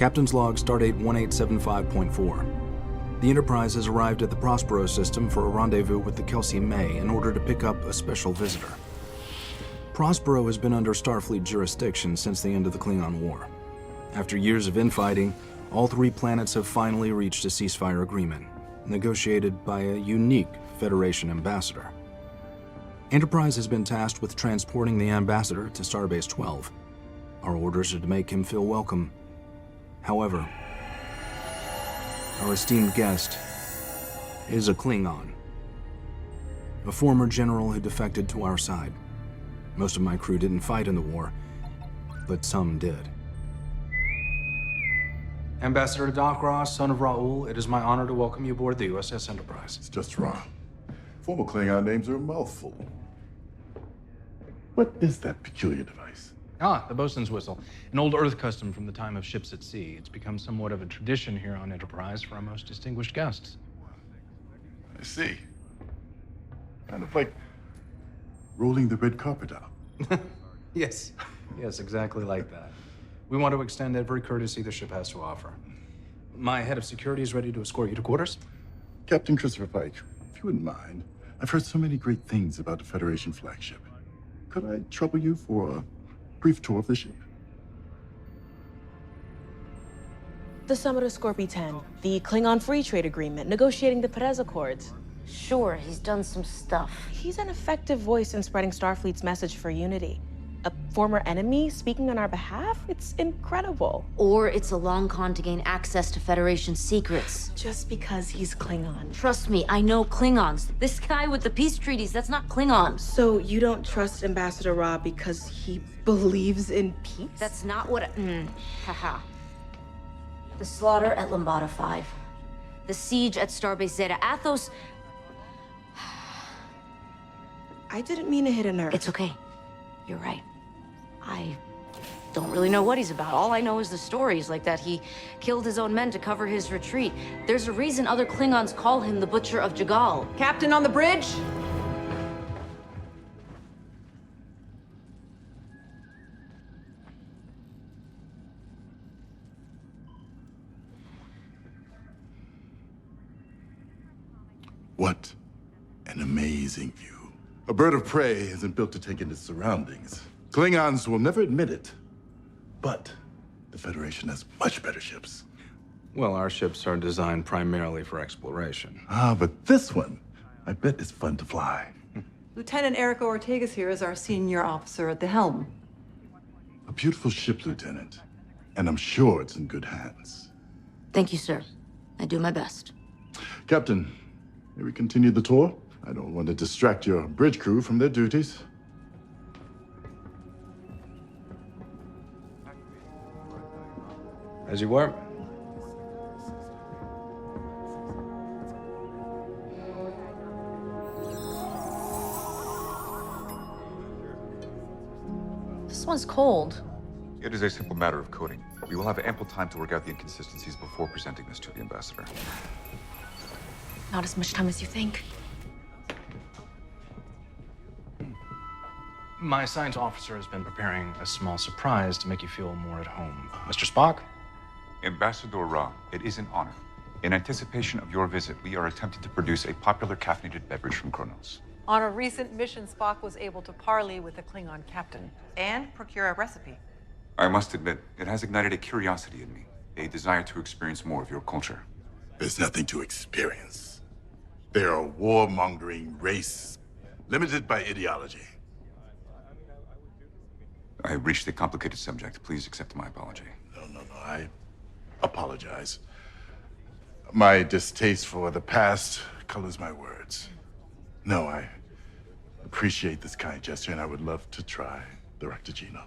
Captain's log, stardate 1875.4. The Enterprise has arrived at the Prospero system for a rendezvous with the Kelsey May in order to pick up a special visitor. Prospero has been under Starfleet jurisdiction since the end of the Klingon War. After years of infighting, all three planets have finally reached a ceasefire agreement, negotiated by a unique Federation ambassador. Enterprise has been tasked with transporting the ambassador to Starbase 12. Our orders are to make him feel welcome. However, our esteemed guest is a Klingon, a former general who defected to our side. Most of my crew didn't fight in the war, but some did. Ambassador Dak'Rah, son of Raul, it is my honor to welcome you aboard the U.S.S. Enterprise. It's just Ra. Former Klingon names are a mouthful. What is that peculiar device? Ah, the bosun's whistle. An old Earth custom from the time of ships at sea. It's become somewhat of a tradition here on Enterprise for our most distinguished guests. I see. Kind of like rolling the red carpet out. Yes, exactly like that. We want to extend every courtesy the ship has to offer. My head of security is ready to escort you to quarters. Captain Christopher Pike, if you wouldn't mind, I've heard so many great things about the Federation flagship. Could I trouble you for a brief tour of the ship? The summit of Scorpio 10, the Klingon Free Trade Agreement, negotiating the Perez Accords. Sure, he's done some stuff. He's an effective voice in spreading Starfleet's message for unity. A former enemy speaking on our behalf? It's incredible. Or it's a long con to gain access to Federation secrets. Just because he's Klingon. Trust me, I know Klingons. This guy with the peace treaties, that's not Klingon. So you don't trust Ambassador Ra because he believes in peace? That's not what haha. The slaughter at Lambada 5. The siege at Starbase Zeta. Athos. I didn't mean to hit a nerve. It's okay. You're right. I don't really know what he's about. All I know is the stories, like that he killed his own men to cover his retreat. There's a reason other Klingons call him the Butcher of Jagal. Captain on the bridge? What an amazing view. A bird of prey isn't built to take in its surroundings. Klingons will never admit it, but the Federation has much better ships. Well, our ships are designed primarily for exploration. Ah, but this one, I bet is fun to fly. Lieutenant Erica Ortega's here as our senior officer at the helm. A beautiful ship, Lieutenant, and I'm sure it's in good hands. Thank you, sir. I do my best. Captain, may we continue the tour? I don't want to distract your bridge crew from their duties. As you were. This one's cold. It is a simple matter of coding. We will have ample time to work out the inconsistencies before presenting this to the ambassador. Not as much time as you think. My science officer has been preparing a small surprise to make you feel more at home. Mr. Spock? Ambassador Ra, it is an honor. In anticipation of your visit, we are attempting to produce a popular caffeinated beverage from Kronos. On a recent mission, Spock was able to parley with the Klingon captain and procure a recipe. I must admit, it has ignited a curiosity in me, a desire to experience more of your culture. There's nothing to experience. They're a warmongering race, limited by ideology. I have reached a complicated subject. Please accept my apology. No, I apologize. My distaste for the past colors my words. No, I appreciate this kind gesture, and I would love to try the Rectagino.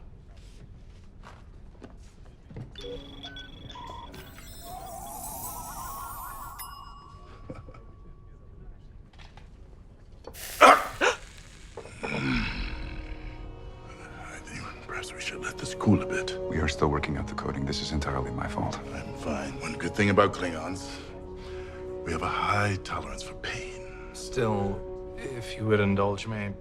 Perhaps we should let this cool a bit. We are still working out the coding. This is entirely my fault. I'm fine. One good thing about Klingons, we have a high tolerance for pain. Still, if you would indulge me,